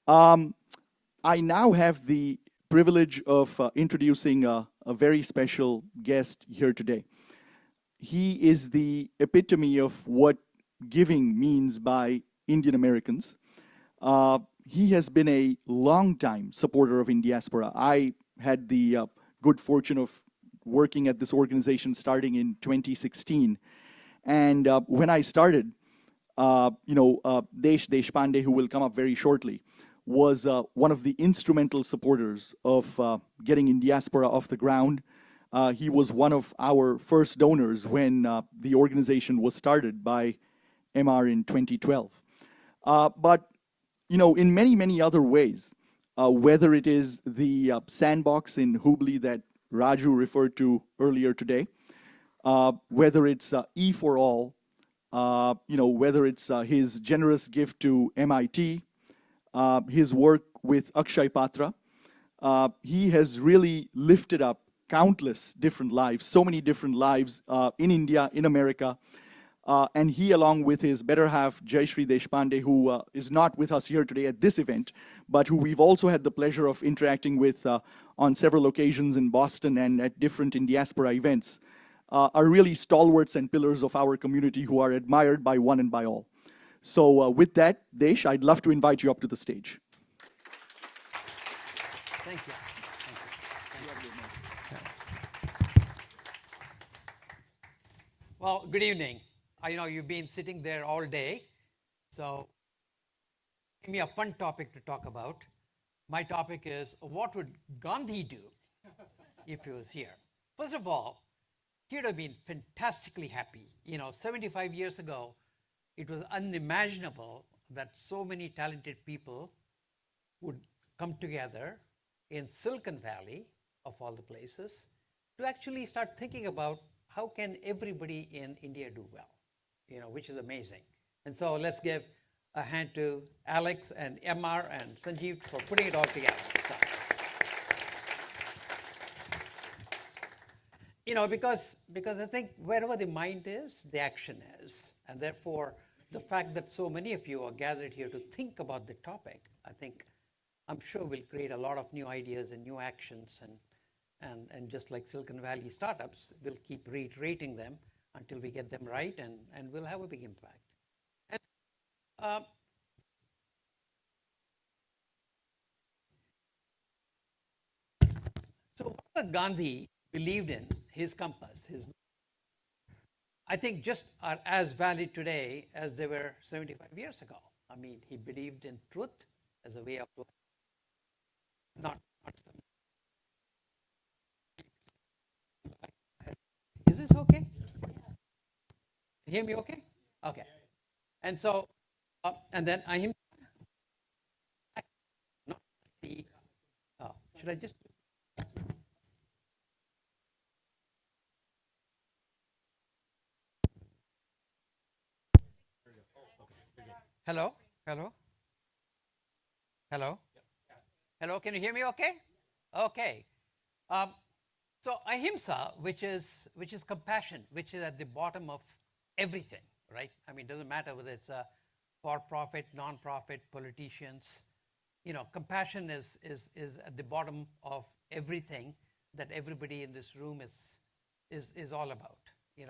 Um, I now have the privilege of introducing a very special guest here today. He is the epitome of what giving means by Indian Americans. He has been a long-time supporter of Indiaspora. I had the good fortune of working at this organization starting in 2016. And when I started, Desh Deshpande, who will come up very shortly, was one of the instrumental supporters of getting Indiaspora off the ground. He was one of our first donors when the organization was started by MR in 2012. But in many, many other ways, whether it is the sandbox in Hubli that Raju referred to earlier today, whether it's E for All, whether it's his generous gift to MIT, his work with Akshay Patra, he has really lifted up countless different lives, so many different lives in India, in America. And he, along with his better half, Jayashree Deshpande, who is not with us here today at this event, but who we've also had the pleasure of interacting with on several occasions in Boston and at different Indiaspora events, are really stalwarts and pillars of our community who are admired by one and by all. So with that, Desh, I'd love to invite you up to the stage. Thank you. Well, good evening. I know you've been sitting there all day, so give me a fun topic to talk about. My topic is, what would Gandhi do if he was here? First of all, he would have been fantastically happy. 75 years ago, it was unimaginable that so many talented people would come together in Silicon Valley, of all the places, to actually start thinking about how can everybody in India do well, which is amazing. And so let's give a hand to Alex and MR and Sanjeev for putting it all together. Because I think wherever the mind is, the action is. And therefore, the fact that so many of you are gathered here to think about the topic, I'm sure will create a lot of new ideas and new actions. And just like Silicon Valley startups, we'll keep reiterating them until we get them right, and we'll have a big impact. And, so what Gandhi believed in, his compass, I think just are as valid today as they were 75 years ago. He believed in truth as a way of life. Is this okay? You hear me okay? Okay. And so, and then should I just? Hello? Hello? Hello? Hello, can you hear me okay? Okay. So ahimsa, which is compassion, which is at the bottom of everything, right? It doesn't matter whether it's for-profit, non-profit, politicians. Compassion is at the bottom of everything that everybody in this room is all about.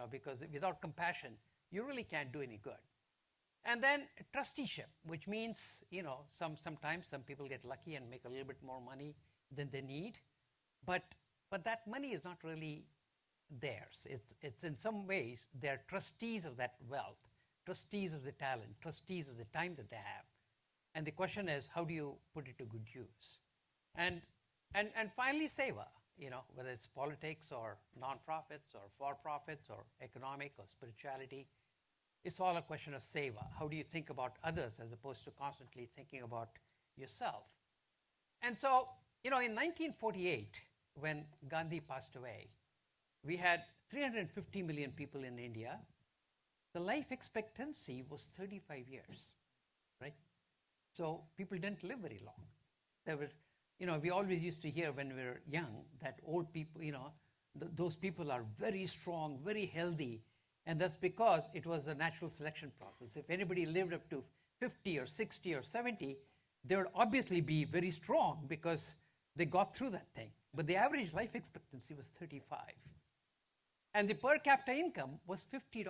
Because without compassion, you really can't do any good. And then trusteeship, which means, sometimes some people get lucky and make a little bit more money than they need, but that money is not really theirs. It's in some ways, they're trustees of that wealth, trustees of the talent, trustees of the time that they have. And the question is, how do you put it to good use? And finally, seva, whether it's politics or nonprofits or for-profits or economic or spirituality, it's all a question of seva. How do you think about others as opposed to constantly thinking about yourself? And so, in 1948, when Gandhi passed away, we had 350 million people in India. The life expectancy was 35 years, right? So people didn't live very long. There were, we always used to hear when we were young that old people, those people are very strong, very healthy. And that's because it was a natural selection process. If anybody lived up to 50 or 60 or 70, they would obviously be very strong because they got through that thing. But the average life expectancy was 35. And the per capita income was $50,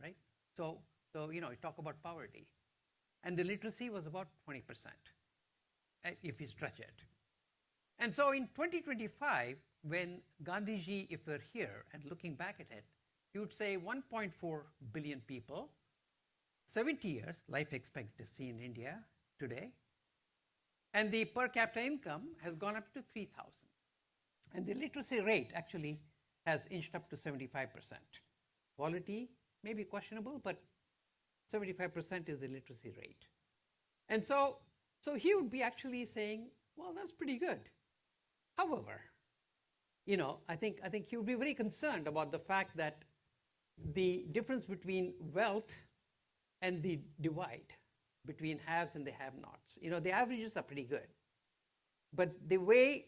right? So you talk about poverty. And the literacy was about 20%, if you stretch it. And so in 2025, when Gandhiji, if we're here and looking back at it, he would say 1.4 billion people, 70 years life expectancy in India today, and the per capita income has gone up to 3,000. And the literacy rate actually has inched up to 75%. Quality may be questionable, but 75% is the literacy rate. And so he would be actually saying, well, that's pretty good. However, I think he would be very concerned about the fact that the difference between wealth and the divide between haves and the have-nots. The averages are pretty good. But the way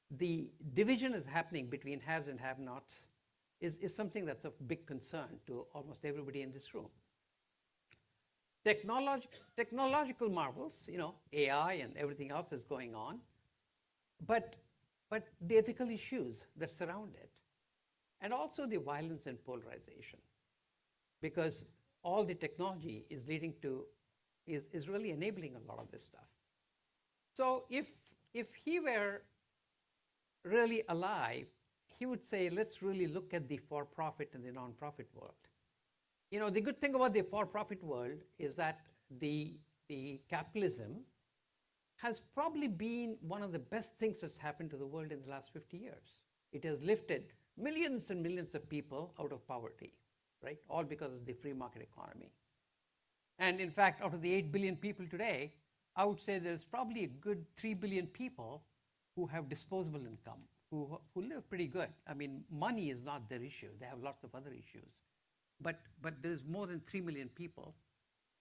the division is happening between haves and have-nots is something that's of big concern to almost everybody in this room. Technological marvels, AI and everything else is going on, but the ethical issues that surround it, and also the violence and polarization, because all the technology is leading to, is really enabling a lot of this stuff. So if he were really alive, he would say, let's really look at the for-profit and the non-profit world. The good thing about the for-profit world is that the capitalism has probably been one of the best things that's happened to the world in the last 50 years. It has lifted millions and millions of people out of poverty, right? All because of the free market economy. And in fact, out of the 8 billion people today, I would say there's probably a good 3 billion people who have disposable income, who live pretty good. I mean, money is not their issue. They have lots of other issues. But there's more than 3 million people.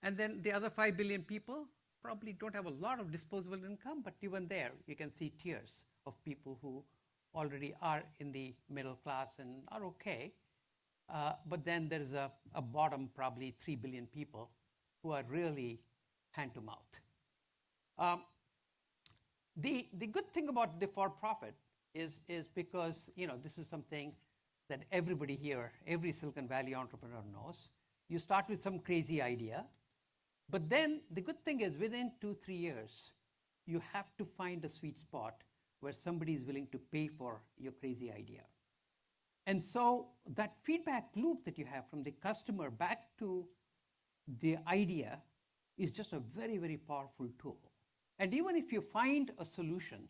And then the other 5 billion people probably don't have a lot of disposable income, but even there, you can see tiers of people who already are in the middle class and are okay. But then there's a bottom, probably 3 billion people who are really hand to mouth. The good thing about the for-profit is because this is something that everybody here, every Silicon Valley entrepreneur knows. You start with some crazy idea, but then the good thing is within 2-3 years, you have to find a sweet spot where somebody is willing to pay for your crazy idea. And so that feedback loop that you have from the customer back to the idea is just a very, very powerful tool. And even if you find a solution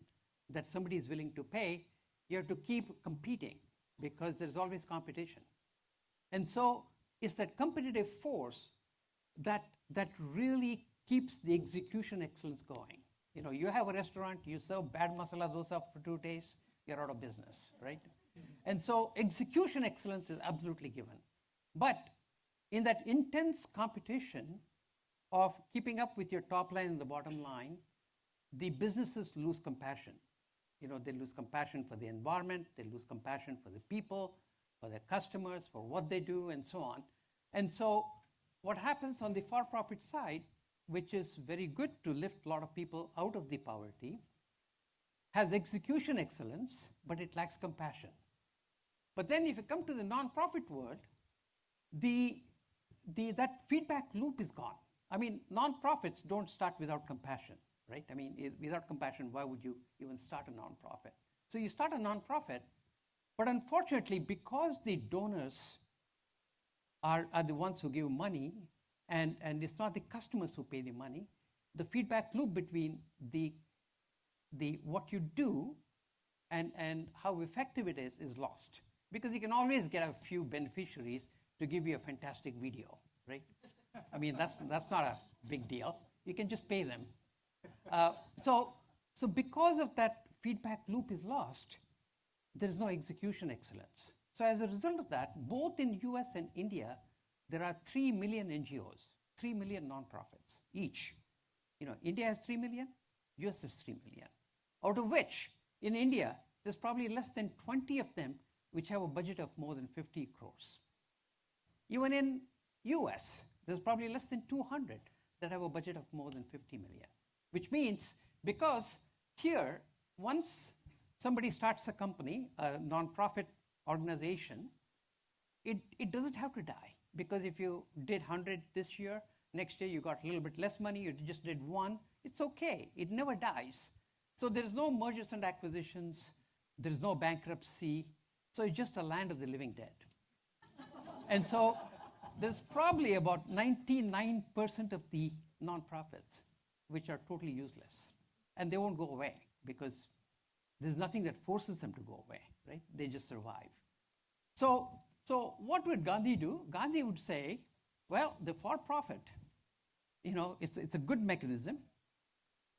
that somebody is willing to pay, you have to keep competing because there's always competition. And so it's that competitive force that really keeps the execution excellence going. You have a restaurant, you serve bad masala dosa for 2 days, you're out of business, right? And so execution excellence is absolutely given. But in that intense competition of keeping up with your top line and the bottom line, the businesses lose compassion. They lose compassion for the environment, they lose compassion for the people, for their customers, for what they do, and so on. And so what happens on the for-profit side, which is very good to lift a lot of people out of the poverty, has execution excellence, but it lacks compassion. But then if you come to the non-profit world, that feedback loop is gone. I mean, non-profits don't start without compassion, right? I mean, without compassion, why would you even start a non-profit? So you start a non-profit, but unfortunately, because the donors are the ones who give money, and it's not the customers who pay the money, the feedback loop between the what you do and how effective it is lost. Because you can always get a few beneficiaries to give you a fantastic video, right? I mean, that's not a big deal. You can just pay them. So because of that feedback loop is lost, there is no execution excellence. So as a result of that, both in US and India, there are 3 million NGOs, 3 million nonprofits each. India has 3 million, US has 3 million. Out of which, in India, there's probably less than 20 of them which have a budget of more than 50 crores. Even in US, there's probably less than 200 that have a budget of more than 50 million. which means because here, once somebody starts a company, a nonprofit organization, it doesn't have to die. Because if you did 100 this year, next year you got a little bit less money, you just did one, it's okay. It never dies. So there is no mergers and acquisitions, there is no bankruptcy, so it's just a land of the living dead. And so there's probably about 99% of the nonprofits which are totally useless. And they won't go away because there's nothing that forces them to go away, right? They just survive. So what would Gandhi do? Gandhi would say, well, the for-profit, it's a good mechanism.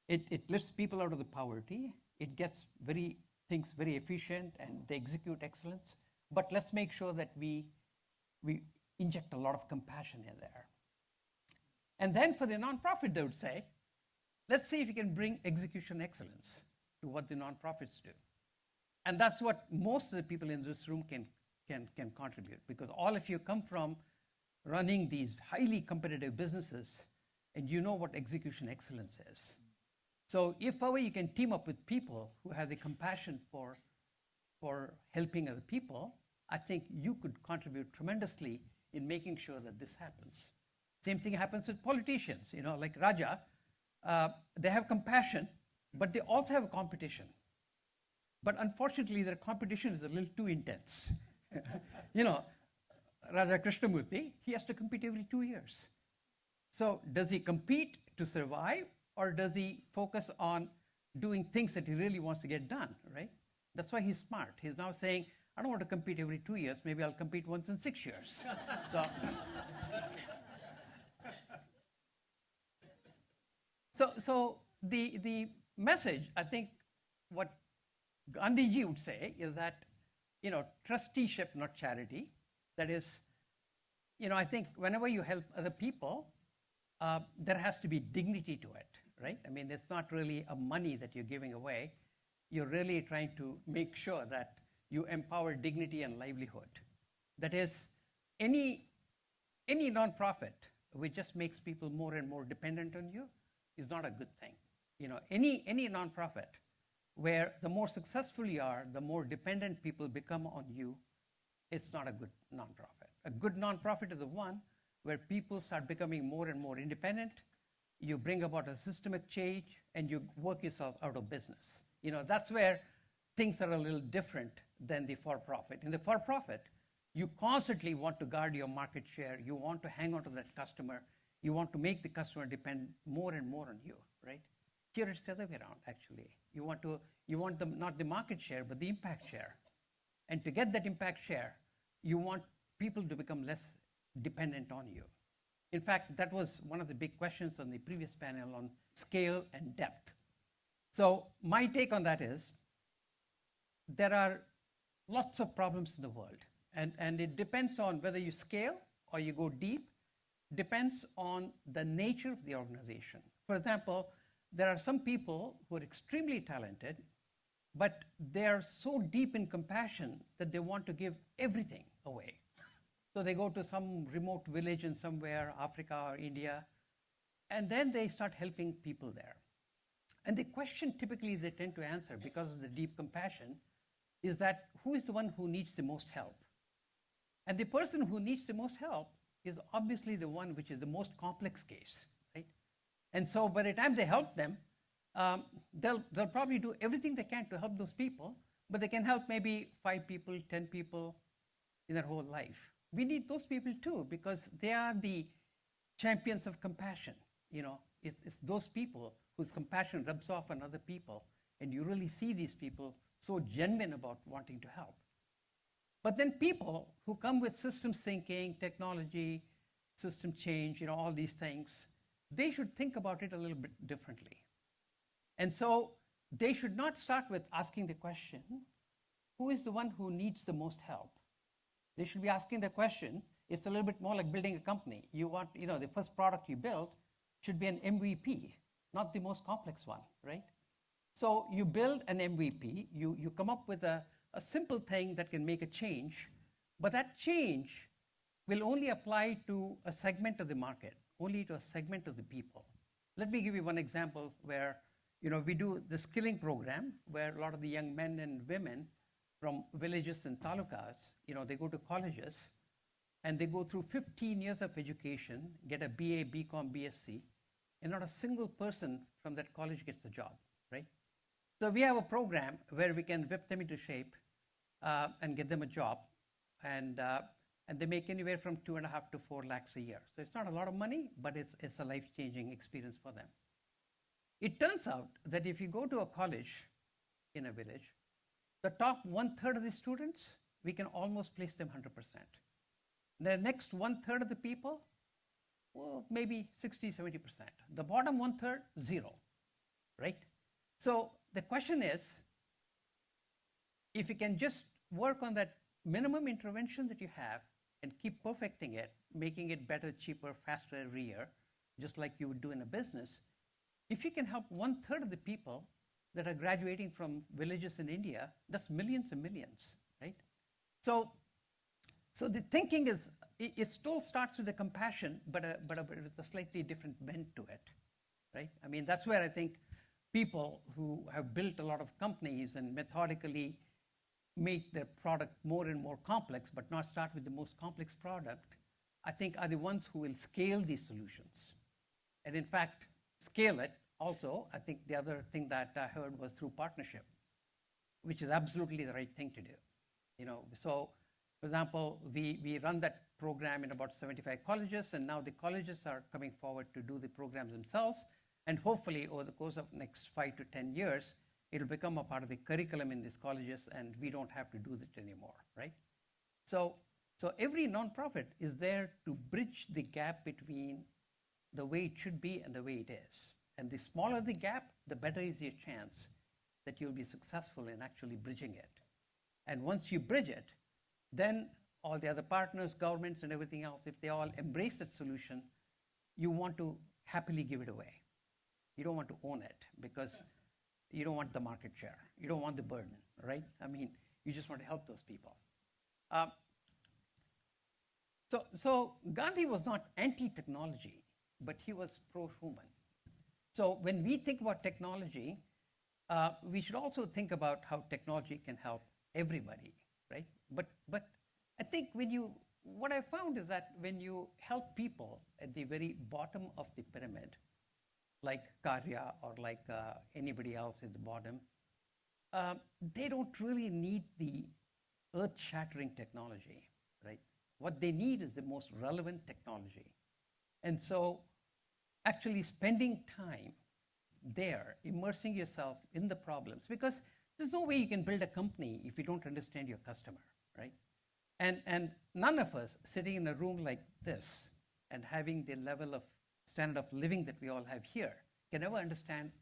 It lifts people out of the poverty. It gets things very efficient and they execute excellence. But let's make sure that we inject a lot of compassion in there. And then for the nonprofit, they would say, let's see if we can bring execution excellence to what the nonprofits do. And that's what most of the people in this room can contribute, because all of you come from running these highly competitive businesses and you know what execution excellence is. So if ever you can team up with people who have the compassion for helping other people, I think you could contribute tremendously in making sure that this happens. Same thing happens with politicians, like Raja. They have compassion, but they also have a competition. But unfortunately, their competition is a little too intense. Raja Krishnamurthy, he has to compete every 2 years. So does he compete to survive, or does he focus on doing things that he really wants to get done, right? That's why he's smart. He's now saying, I don't want to compete every 2 years. Maybe I'll compete once in 6 years. So the message, I think, what Gandhiji would say is that, trusteeship, not charity. That is, I think whenever you help other people, there has to be dignity to it, right? I mean, it's not really a money that you're giving away. You're really trying to make sure that you empower dignity and livelihood. That is, any nonprofit which just makes people more and more dependent on you is not a good thing. Any nonprofit where the more successful you are, the more dependent people become on you, it's not a good nonprofit. A good nonprofit is the one where people start becoming more and more independent, you bring about a systemic change, and you work yourself out of business. That's where things are a little different than the for-profit. In the for-profit, you constantly want to guard your market share, you want to hang on to that customer, you want to make the customer depend more and more on you, right? Here it's the other way around, actually. You want not the market share, but the impact share. And to get that impact share, you want people to become less dependent on you. In fact, that was one of the big questions on the previous panel on scale and depth. So my take on that is, there are lots of problems in the world. And it depends on whether you scale or you go deep, depends on the nature of the organization. For example, there are some people who are extremely talented, but they are so deep in compassion that they want to give everything away. So they go to some remote village in somewhere, Africa or India, and then they start helping people there. And the question typically they tend to answer, because of the deep compassion, is that who is the one who needs the most help? And the person who needs the most help is obviously the one which is the most complex case, right? And so by the time they help them, they'll probably do everything they can to help those people, but they can help maybe 5 people, 10 people in their whole life. We need those people too, because they are the champions of compassion. It's those people whose compassion rubs off on other people, and you really see these people so genuine about wanting to help. But then people who come with systems thinking, technology, system change, all these things, they should think about it a little bit differently. And so they should not start with asking the question, who is the one who needs the most help? They should be asking the question, it's a little bit more like building a company. You want, the first product you build should be an MVP, not the most complex one, right? So you build an MVP, you come up with a simple thing that can make a change, but that change will only apply to a segment of the market, only to a segment of the people. Let me give you one example where, we do the skilling program where a lot of the young men and women from villages and talukas, they go to colleges and they go through 15 years of education, get a BA, BCom, BSc, and not a single person from that college gets a job, right? So we have a program where we can whip them into shape and get them a job, and they make anywhere from 2.5 to 4 lakhs a year. So it's not a lot of money, but it's a life-changing experience for them. It turns out that if you go to a college in a village, the top 1/3 of the students, we can almost place them 100%. The next 1/3 of the people, well, maybe 60, 70%. The bottom 1/3, 0, right? So the question is, if you can just work on that minimum intervention that you have and keep perfecting it, making it better, cheaper, faster every year, just like you would do in a business, if you can help 1/3 of the people that are graduating from villages in India, that's millions and millions, right? So the thinking is, it still starts with the compassion, but with a slightly different bent to it, right? I mean, that's where I think people who have built a lot of companies and methodically make their product more and more complex, but not start with the most complex product, I think are the ones who will scale these solutions. And in fact, scale it also, I think the other thing that I heard was through partnership, which is absolutely the right thing to do. So for example, we run that program in about 75 colleges, and now the colleges are coming forward to do the programs themselves. And hopefully, over the course of next 5 to 10 years, it'll become a part of the curriculum in these colleges, and we don't have to do that anymore, right? So every nonprofit is there to bridge the gap between the way it should be and the way it is. And the smaller the gap, the better is your chance that you'll be successful in actually bridging it. And once you bridge it, then all the other partners, governments, and everything else, if they all embrace that solution, you want to happily give it away. You don't want to own it because you don't want the market share. You don't want the burden, right? I mean, you just want to help those people. So Gandhi was not anti-technology, but he was pro-human. So when we think about technology, we should also think about how technology can help everybody, right? But I think what I found is that when you help people at the very bottom of the pyramid, like Karya or like anybody else at the bottom, they don't really need the earth-shattering technology, right? What they need is the most relevant technology. And so actually spending time there, immersing yourself in the problems, because there's no way you can build a company if you don't understand your customer, right? And none of us sitting in a room like this and having the level of standard of living that we all have here can ever understand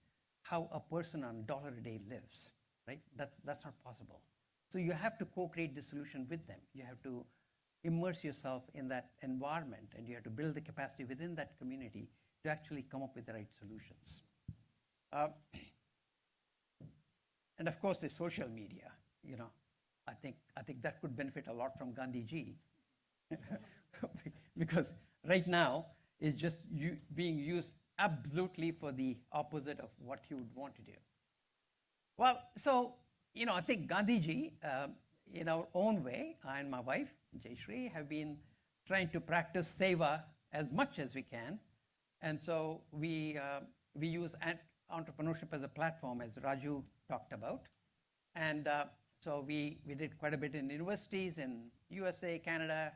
how a person on $1 a day lives, right? That's not possible. So you have to co-create the solution with them. You have to immerse yourself in that environment, and you have to build the capacity within that community to actually come up with the right solutions. And of course, the social media, I think that could benefit a lot from Gandhi ji, because right now it's just being used absolutely for the opposite of what you would want to do. Well, so I think Gandhi ji, in our own way, I and my wife Jayashree have been trying to practice seva as much as we can, and so we use entrepreneurship as a platform, as Raju talked about, and so we did quite a bit in universities in USA, Canada,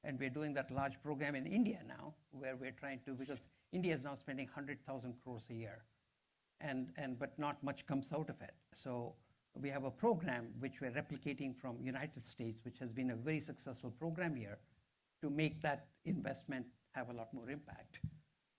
and we're doing that large program in India now, where we're trying to, because India is now spending 100,000 crores a year, but not much comes out of it. So we have a program which we're replicating from United States, which has been a very successful program here, to make that investment have a lot more impact.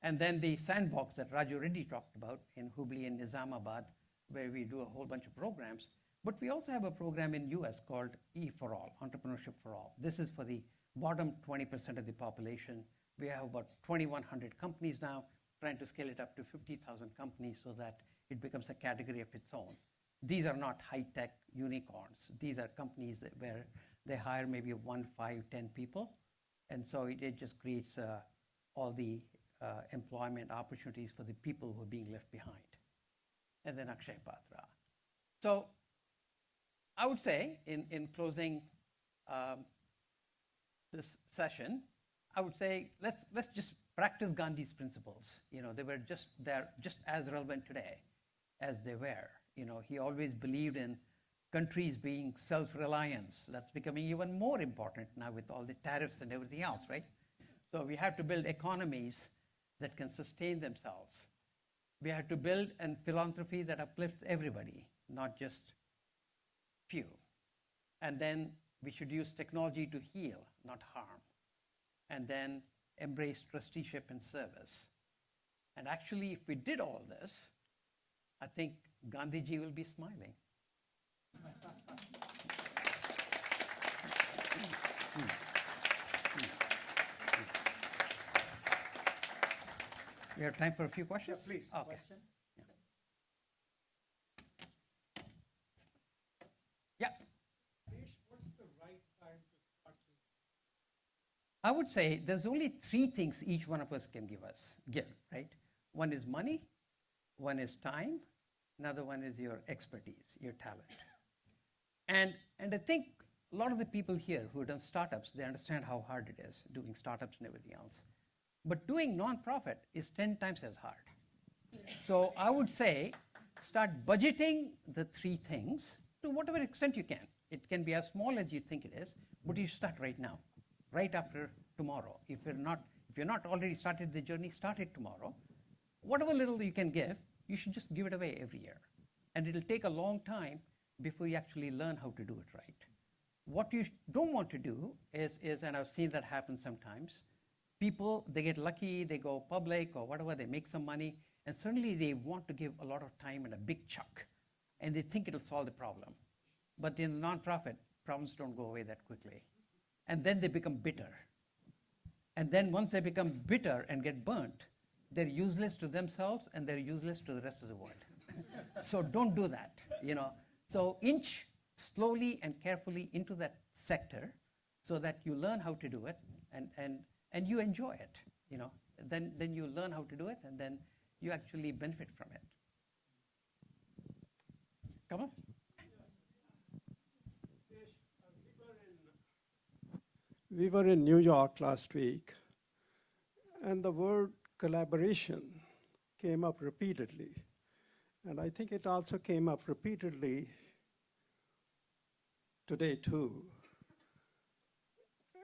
And then the sandbox that Raju already talked about in Hubli and Nizamabad, where we do a whole bunch of programs. But we also have a program in US called E for All, Entrepreneurship for All. This is for the bottom 20% of the population. We have about 2,100 companies now, trying to scale it up to 50,000 companies so that it becomes a category of its own. These are not high-tech unicorns. These are companies where they hire maybe 1, 5, 10 people. And so it just creates all the employment opportunities for the people who are being left behind. And then Akshay Patra. So I would say in closing this session, I would say let's just practice Gandhi's principles. They're just as relevant today as they were. He always believed in countries being self-reliance. That's becoming even more important now with all the tariffs and everything else, right? So we have to build economies that can sustain themselves. We have to build a philanthropy that uplifts everybody, not just few. And then we should use technology to heal, not harm. And then embrace trusteeship and service. And actually, if we did all this, I think Gandhiji will be smiling. We have time for a few questions? Yeah, please. Okay. Question? Yeah. Desh, what's the right time to start this? I would say there's only three things each one of us can give, right? One is money, one is time, another one is your expertise, your talent. And I think a lot of the people here who have done startups, they understand how hard it is doing startups and everything else. But doing nonprofit is 10 times as hard. So I would say start budgeting the three things to whatever extent you can. It can be as small as you think it is, but you start right now, right after tomorrow. If you're not already started the journey, start it tomorrow. Whatever little you can give, you should just give it away every year. And it'll take a long time before you actually learn how to do it right. What you don't want to do is, and I've seen that happen sometimes, people, they get lucky, they go public or whatever, they make some money, and suddenly they want to give a lot of time and a big chunk, and they think it'll solve the problem. But in nonprofit, problems don't go away that quickly. And then they become bitter. And then once they become bitter and get burnt, they're useless to themselves and they're useless to the rest of the world. So don't do that, So inch slowly and carefully into that sector so that you learn how to do it and you enjoy it, Then you learn how to do it and then you actually benefit from it. Come on. We were in New York last week, and the word collaboration came up repeatedly. And I think it also came up repeatedly today too.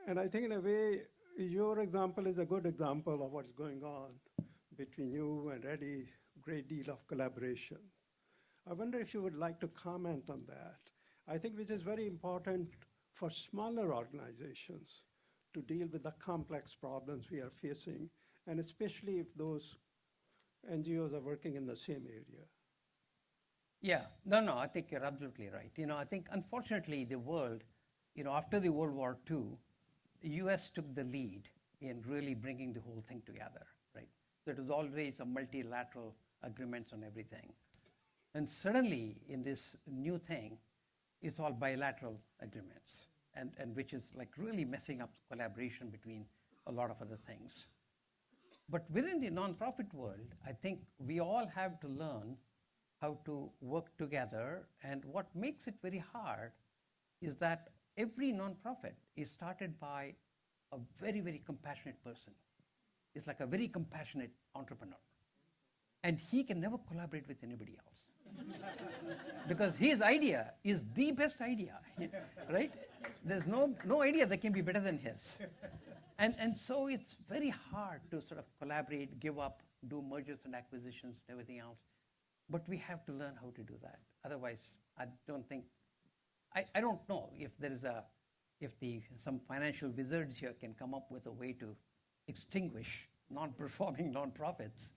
And I think in a way, your example is a good example of what's going on between you and Eddie, great deal of collaboration. I wonder if you would like to comment on that. I think which is very important for smaller organizations to deal with the complex problems we are facing, and especially if those NGOs are working in the same area. Yeah, no, I think you're absolutely right. I think unfortunately the world, after the World War II, the US took the lead in really bringing the whole thing together, right? So it was always a multilateral agreements on everything. And suddenly in this new thing, it's all bilateral agreements, and which is like really messing up collaboration between a lot of other things. But within the nonprofit world, I think we all have to learn how to work together. And what makes it very hard is that every nonprofit is started by a very, very compassionate person. It's like a very compassionate entrepreneur. And he can never collaborate with anybody else. Because his idea is the best idea, right? There's no idea that can be better than his. And so it's very hard to sort of collaborate, give up, do mergers and acquisitions and everything else. But we have to learn how to do that. Otherwise, I don't know if some financial wizards here can come up with a way to extinguish non-performing nonprofits.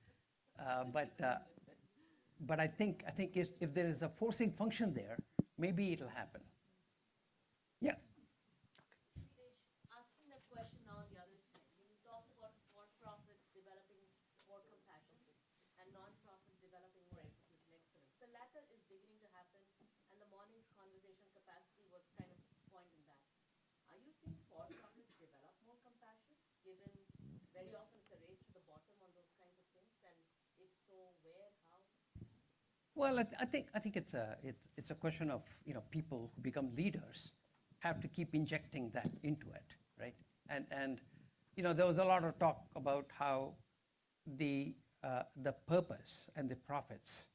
But I think if there is a forcing function there, maybe it'll happen. Yeah. Asking that question now on the other side. When you talked about for-profits developing more compassion and non-profits developing more execution excellence, the latter is beginning to happen, and the morning's conversation capacity was kind of point in that. Are you seeing for-profits develop more compassion, given very often it's a race to the bottom on those Well, I think it's a question of people who become leaders have to keep injecting that into it, right? And there was a lot of talk about how the purpose and the profits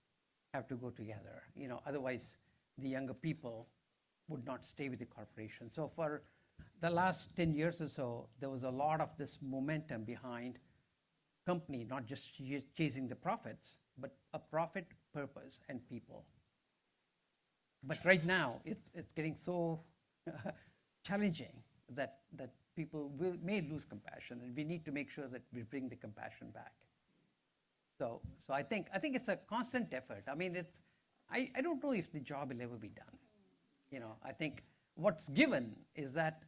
have to go together. Otherwise the younger people would not stay with the corporation. So for the last 10 years or so, there was a lot of this momentum behind company not just chasing the profits, but a profit, purpose, and people. But right now, it's getting so challenging that people may lose compassion, and we need to make sure that we bring the compassion back. So I think it's a constant effort. I mean, I don't know if the job will ever be done. I think what's given is that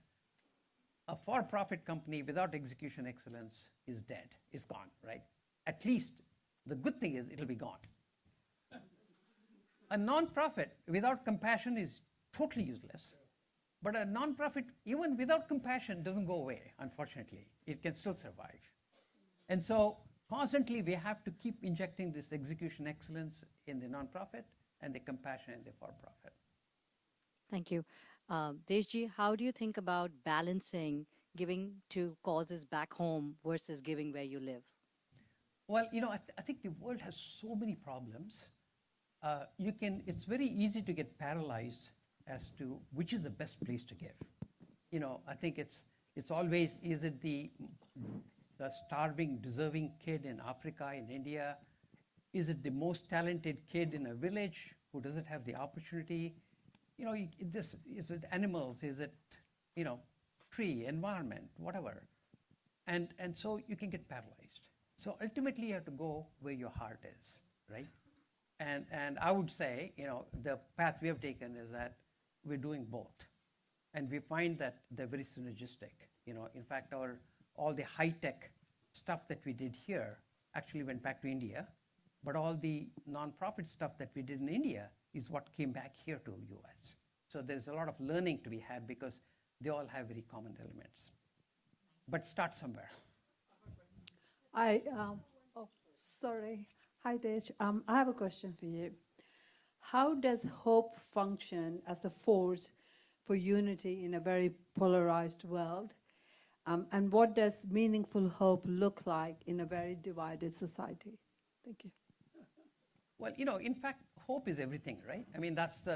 a for-profit company without execution excellence is dead, is gone, right? At least the good thing is it'll be gone. A non-profit without compassion is totally useless. But a non-profit, even without compassion, doesn't go away, unfortunately. It can still survive. And so constantly we have to keep injecting this execution excellence in the non-profit and the compassion in the for-profit. Thank you. Deshji, how do you think about balancing giving to causes back home versus giving where you live? Well, I think the world has so many problems. It's very easy to get paralyzed as to which is the best place to give. I think it's always, is it the starving, deserving kid in Africa, in India? Is it the most talented kid in a village who doesn't have the opportunity? Is it animals? Is it, tree, environment, whatever? And so you can get paralyzed. So ultimately you have to go where your heart is, right? And I would say, the path we have taken is that we're doing both. And we find that they're very synergistic. In fact, all the high-tech stuff that we did here actually went back to India, but all the nonprofit stuff that we did in India is what came back here to US. So there's a lot of learning to be had because they all have very common elements. But start somewhere. Sorry. Hi, Desh. I have a question for you. How does hope function as a force for unity in a very polarized world? And what does meaningful hope look like in a very divided society? Thank you. Well, in fact, hope is everything, right? I mean, that's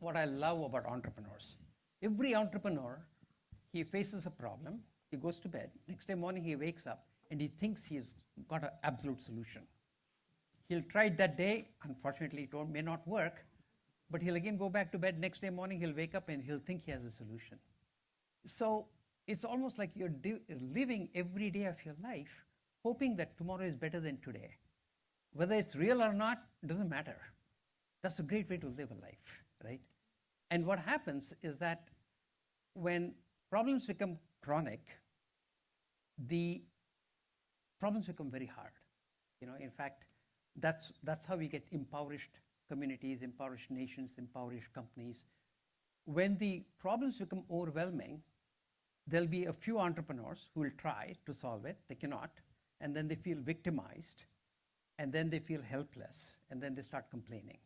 what I love about entrepreneurs. Every entrepreneur, he faces a problem, he goes to bed, next day morning he wakes up and he thinks he's got an absolute solution. He'll try it that day, unfortunately it may not work, but he'll again go back to bed, next day morning he'll wake up and he'll think he has a solution. So it's almost like you're living every day of your life hoping that tomorrow is better than today. Whether it's real or not, doesn't matter. That's a great way to live a life, right? And what happens is that when problems become chronic, the problems become very hard. In fact, that's how we get impoverished communities, impoverished nations, impoverished companies. When the problems become overwhelming, there'll be a few entrepreneurs who will try to solve it, they cannot, and then they feel victimized, and then they feel helpless, and then they start complaining.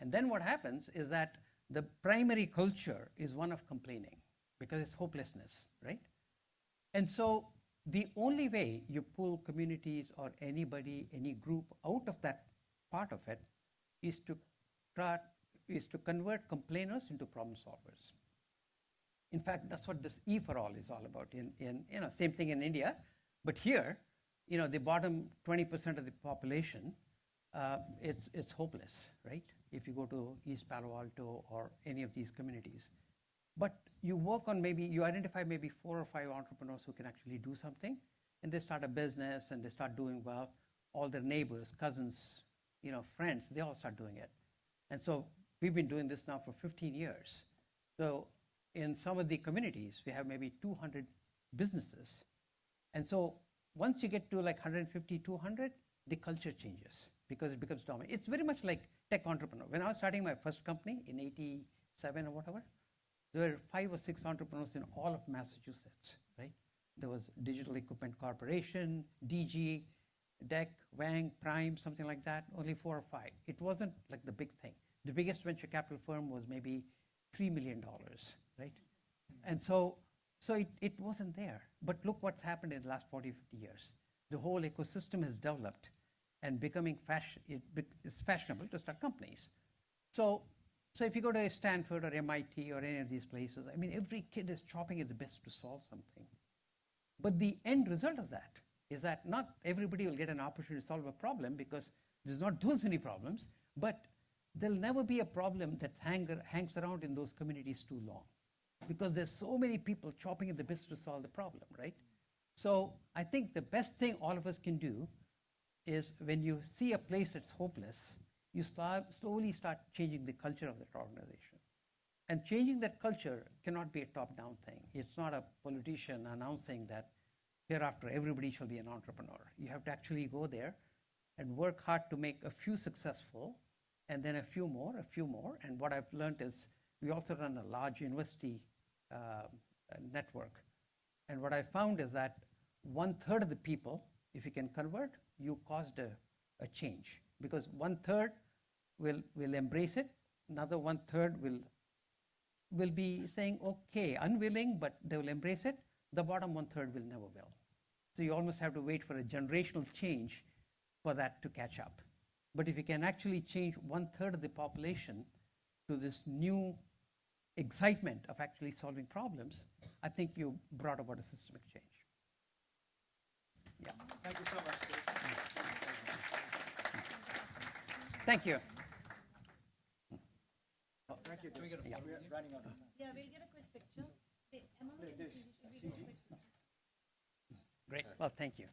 And then what happens is that the primary culture is one of complaining because it's hopelessness, right? And so the only way you pull communities or anybody, any group out of that part of it is to convert complainers into problem solvers. In fact, that's what this E for all is all about. Same thing in India, but here, the bottom 20% of the population, it's hopeless, right? If you go to East Palo Alto or any of these communities. But you work on you identify maybe 4 or 5 entrepreneurs who can actually do something, and they start a business and they start doing well. All their neighbors, cousins, friends, they all start doing it. And so we've been doing this now for 15 years. So in some of the communities, we have maybe 200 businesses. And so once you get to like 150, 200, the culture changes because it becomes dominant. It's very much like tech entrepreneur. When I was starting my first company in 87 or whatever, there were 5 or 6 entrepreneurs in all of Massachusetts, right? There was Digital Equipment Corporation, DG, Deck, Wang, Prime, something like that, only 4 or 5. It wasn't like the big thing. The biggest venture capital firm was maybe $3 million, right? And so it wasn't there. But look what's happened in the last 40, 50 years. The whole ecosystem has developed and becoming it's fashionable to start companies. So if you go to Stanford or MIT or any of these places, I mean, every kid is chopping at the bit to solve something. But the end result of that is that not everybody will get an opportunity to solve a problem because there's not those many problems, but there'll never be a problem that hangs around in those communities too long because there's so many people chopping at the bits to solve the problem, right? So I think the best thing all of us can do is when you see a place that's hopeless, you slowly start changing the culture of that organization. And changing that culture cannot be a top-down thing. It's not a politician announcing that hereafter everybody shall be an entrepreneur. You have to actually go there and work hard to make a few successful, and then a few more. And what I've learned is we also run a large university network. And what I found is that 1/3 of the people, if you can convert, you caused a change. Because 1/3 will embrace it, another 1/3 will be saying, okay, unwilling, but they will embrace it. The bottom 1/3 will never will. So you almost have to wait for a generational change for that to catch up. But if you can actually change 1/3 of the population to this new excitement of actually solving problems, I think you brought about a systemic change. Yeah. Thank you so much, Desh. Thank you. Thank you, Desh. Yeah. We're running out of time. Yeah, we'll get a quick picture. Among the Desh, should we get a quick picture? Great. Well, thank you.